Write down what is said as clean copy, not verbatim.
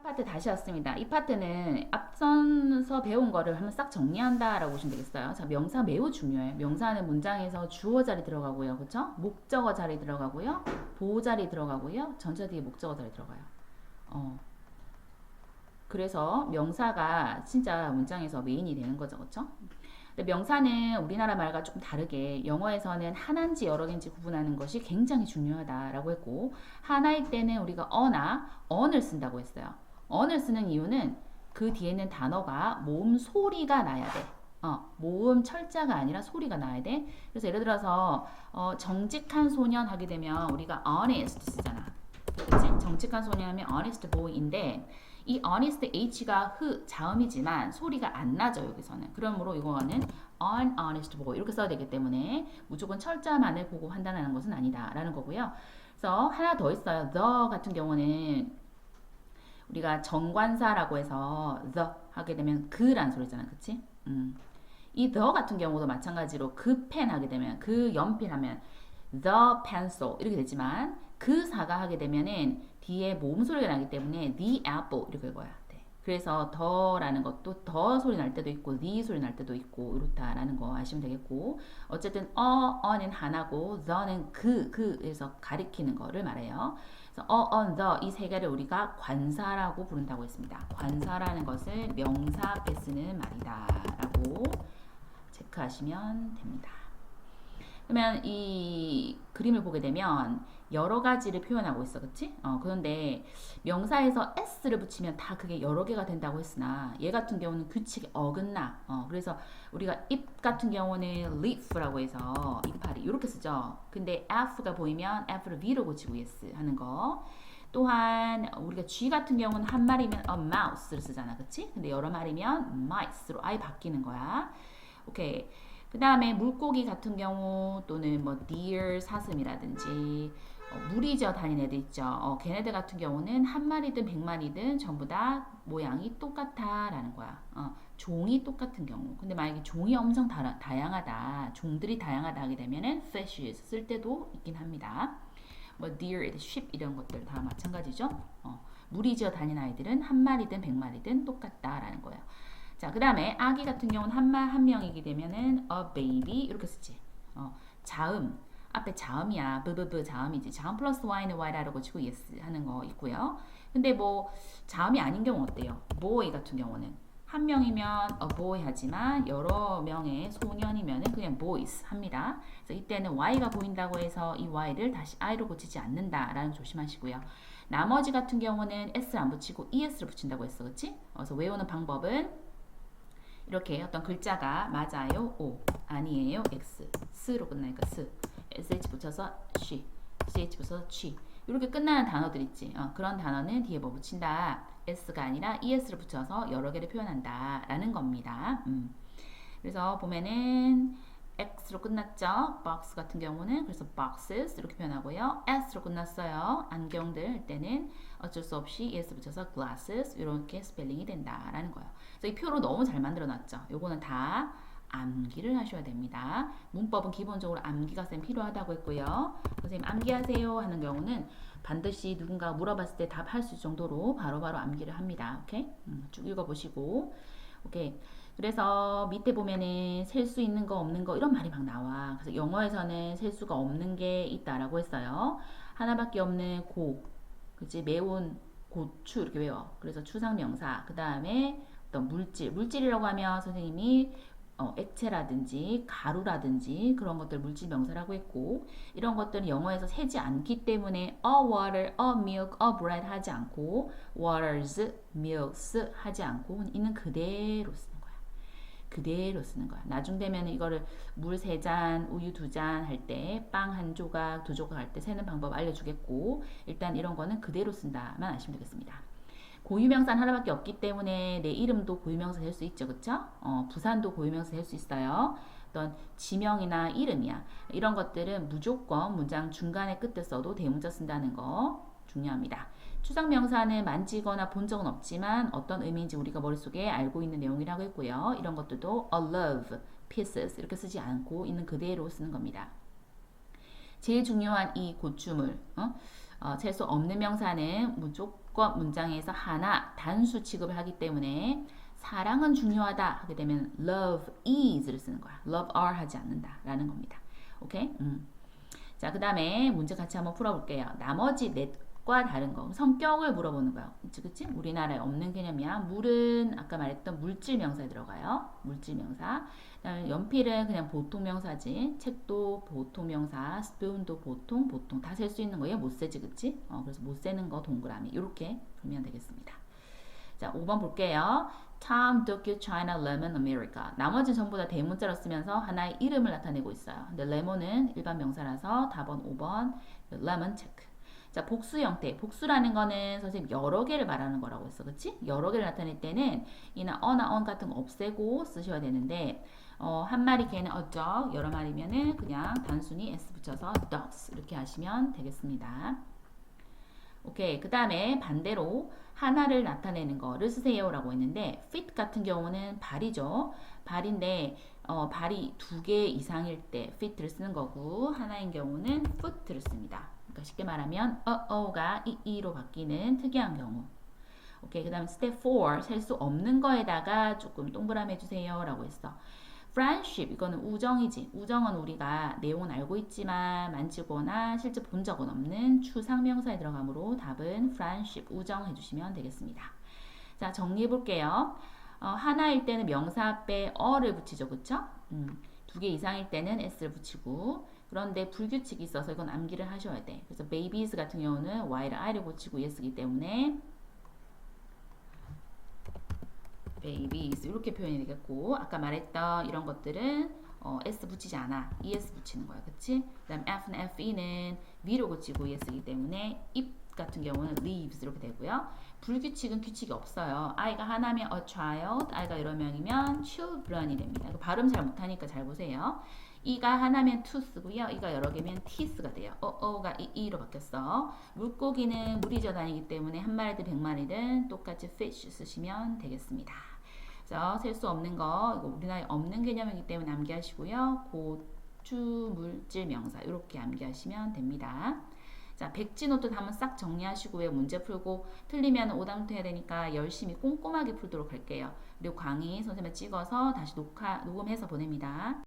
파트 다시 왔습니다. 이 파트는 앞선서 배운 거를 한번 싹 정리한다라고 보시면 되겠어요. 자, 명사 매우 중요해요. 명사는 문장에서 주어 자리 들어가고요. 그쵸? 목적어 자리 들어가고요. 보호 자리 들어가고요. 전체 뒤에 목적어 자리 들어가요. 그래서 명사가 진짜 문장에서 메인이 되는 거죠. 그쵸? 근데 명사는 우리나라 말과 조금 다르게 영어에서는 하나인지 여러 개인지 구분하는 것이 굉장히 중요하다라고 했고, 하나일 때는 우리가 어나 on을 쓴다고 했어요. on을 쓰는 이유는 그 뒤에 있는 단어가 모음 소리가 나야 돼. 모음 철자가 아니라 소리가 나야 돼. 그래서 예를 들어서 정직한 소년 하게 되면 우리가 honest 쓰잖아. 그치? 정직한 소년하면 honest boy인데 이 honest h가 자음이지만 소리가 안 나죠 여기서는. 그러므로 이거는 unhonest boy 이렇게 써야 되기 때문에 무조건 철자만을 보고 판단하는 것은 아니다라는 거고요. 그래서 하나 더 있어요. the 같은 경우는 우리가 정관사라고 해서 the 하게 되면 그란 소리잖아, 그치? 이 the 같은 경우도 마찬가지로 그 펜 하게 되면 그 연필 하면 the pencil 이렇게 되지만 그 사가 하게 되면은 뒤에 모음 소리가 나기 때문에 the apple 이렇게 읽어야 돼. 그래서 더라는 것도 더 소리 날 때도 있고 the 소리 날 때도 있고 이렇다라는 거 아시면 되겠고 어쨌든 어는 하나고 the는 그에서 가리키는 거를 말해요. 그래서 on, the 이 세 개를 우리가 관사라고 부른다고 했습니다. 관사라는 것을 명사 앞에 쓰는 말이다라고 체크하시면 됩니다. 그러면 이 그림을 보게 되면 여러 가지를 표현하고 있어, 그치? 그런데 명사에서 s를 붙이면 다 그게 여러 개가 된다고 했으나 얘 같은 경우는 규칙에 어긋나. 그래서 우리가 잎 같은 경우는 leaf라고 해서 이파리 이렇게 쓰죠. 근데 f가 보이면 f를 v로 고치고 yes 하는 거. 또한 우리가 G 같은 경우는 한 마리면 a mouse를 쓰잖아, 그치? 근데 여러 마리면 mice로 아예 바뀌는 거야. 오케이. 그 다음에 물고기 같은 경우 또는 뭐 deer 사슴이라든지 물이 지어 다니는 애들 있죠. 걔네들 같은 경우는 한 마리든 100마리든 전부 다 모양이 똑같아 라는 거야. 종이 똑같은 경우. 근데 만약에 종이 엄청 다양하다, 종들이 다양하다 하게 되면은 fishes 쓸 때도 있긴 합니다. 뭐 deer, sheep 이런 것들 다 마찬가지죠. 물이 지어 다니는 아이들은 한 마리든 100마리든 똑같다라는 거예요. 자, 그 다음에 아기 같은 경우는 한 명이게 되면은 a baby 이렇게 쓰지. 자음 앞에 자음이야. 브브브 자음이지. 자음 플러스 y는 y라고 치고 yes 하는 거 있고요. 근데 뭐 자음이 아닌 경우 어때요? boy 같은 경우는 한 명이면 a boy 하지만 여러 명의 소년이면은 그냥 boys 합니다. 그래서 이때는 y가 보인다고 해서 이 y를 다시 i로 고치지 않는다라는 조심하시고요. 나머지 같은 경우는 s 안 붙이고 es를 붙인다고 했어, 그렇지? 그래서 외우는 방법은 이렇게 어떤 글자가 맞아요, O, 아니에요, X, 스로 끝나니까 스, SH 붙여서 she, CH 붙여서 she 이렇게 끝나는 단어들 있지. 그런 단어는 뒤에 뭐 붙인다, S가 아니라 ES를 붙여서 여러 개를 표현한다 라는 겁니다. 그래서 보면은 X로 끝났죠. box 같은 경우는 그래서 boxes 이렇게 표현하고요. S로 끝났어요. 안경들 할 때는 어쩔 수 없이 ES 붙여서 glasses 이렇게 스펠링이 된다라는 거예요. 그래서 이 표로 너무 잘 만들어놨죠. 요거는 다 암기를 하셔야 됩니다. 문법은 기본적으로 암기가 쌤 필요하다고 했고요. 선생님 암기하세요 하는 경우는 반드시 누군가 물어봤을 때 답할 수 있을 정도로 바로바로 암기를 합니다. 오케이? 쭉 읽어보시고 오케이. 그래서 밑에 보면은 셀 수 있는 거 없는 거 이런 말이 막 나와. 그래서 영어에서는 셀 수가 없는 게 있다라고 했어요. 하나밖에 없는 그치? 매운 고추 이렇게 외워. 그래서 추상명사. 그 다음에 어떤 물질이라고 하면 선생님이 액체라든지 가루라든지 그런 것들 물질 명사라고 했고 이런 것들은 영어에서 세지 않기 때문에 a water, a milk, a bread 하지 않고 waters, milks 하지 않고 있는 그대로 쓰는 거야. 그대로 쓰는 거야. 나중 되면 이거를 물 3잔, 우유 2잔 할 때 빵 한 조각, 2조각 할 때 세는 방법 알려주겠고 일단 이런 거는 그대로 쓴다만 아시면 되겠습니다. 고유명사는 하나밖에 없기 때문에 내 이름도 고유명사 될 수 있죠. 그쵸? 부산도 고유명사 될 수 있어요. 어떤 지명이나 이름이야. 이런 것들은 무조건 문장 중간에 끝에 써도 대문자 쓴다는 거 중요합니다. 추상명사는 만지거나 본 적은 없지만 어떤 의미인지 우리가 머릿속에 알고 있는 내용이라고 했고요. 이런 것들도 a love, pieces 이렇게 쓰지 않고 있는 그대로 쓰는 겁니다. 제일 중요한 이 고추물, 셀 수 없는 명사는 무조건 조건 문장에서 하나 단수 취급을 하기 때문에 사랑은 중요하다 하게 되면 love is를 쓰는 거야. love are 하지 않는다라는 겁니다. 오케이? 자, 그 다음에 문제 같이 한번 풀어볼게요. 나머지 넷과 다른 거. 성격을 물어보는 거예요. 그치? 우리나라에 없는 개념이야. 물은 아까 말했던 물질 명사에 들어가요. 물질 명사. 그다음에 연필은 그냥 보통 명사지. 책도 보통 명사. 스푼도 보통 다 셀 수 있는 거예요. 못 세지, 그치? 그래서 못 세는 거 동그라미. 이렇게 보면 되겠습니다. 자, 5번 볼게요. Tom, Tokyo, China, Lemon, America. 나머지는 전부 다 대문자로 쓰면서 하나의 이름을 나타내고 있어요. 근데 레몬은 일반 명사라서 답은 5번 lemon check. 자, 복수 형태. 복수라는 거는 선생님 여러 개를 말하는 거라고 했어. 그치? 여러 개를 나타낼 때는 이나 어나 on 같은 거 없애고 쓰셔야 되는데 한 마리 개는 a dog, 여러 마리면은 그냥 단순히 s 붙여서 dogs 이렇게 하시면 되겠습니다. 오케이. 그 다음에 반대로 하나를 나타내는 거를 쓰세요라고 했는데 fit 같은 경우는 발이죠. 발인데 발이 두 개 이상일 때 fit를 쓰는 거고 하나인 경우는 foot를 씁니다. 그러니까 쉽게 말하면 가 이로 바뀌는 특이한 경우. 오케이. 그 다음 step 4 셀 수 없는 거에다가 조금 동그라미 해주세요 라고 했어. friendship 이거는 우정이지. 우정은 우리가 내용은 알고 있지만 만지거나 실제 본 적은 없는 추상명사에 들어가므로 답은 friendship 우정 해주시면 되겠습니다. 자, 정리해 볼게요. 하나일 때는 명사 앞에 어를 붙이죠. 그쵸? 두 개 이상일 때는 s를 붙이고 그런데 불규칙이 있어서 이건 암기를 하셔야 돼. 그래서 babies 같은 경우는 y를 i를 붙이고 es이기 때문에 babies 이렇게 표현이 되겠고 아까 말했던 이런 것들은 s 붙이지 않아. es 붙이는 거야. 그치? 그 다음 f는 fe는 위로 붙이고 es이기 때문에 ip 같은 경우는 leaves 이렇게 되고요. 불규칙은 규칙이 없어요. 아이가 하나면 a child, 아이가 여러 명이면 children이 됩니다. 발음 잘 못하니까 잘 보세요. 이가 하나면 tooth고요. 이가 여러 개면 teeth가 돼요. 가 이로 바뀌었어. 물고기는 물이 져다니기 때문에 한 마리든 100마리든 똑같이 fish 쓰시면 되겠습니다. 그래서 셀 수 없는 거 이거 우리나라에 없는 개념이기 때문에 암기하시고요. 고주 물질 명사 이렇게 암기하시면 됩니다. 자, 백지노트 한번 싹 정리하시고요. 문제 풀고 틀리면 오답노트 해야 되니까 열심히 꼼꼼하게 풀도록 할게요. 그리고 강의 선생님이 찍어서 다시 녹음해서 보냅니다.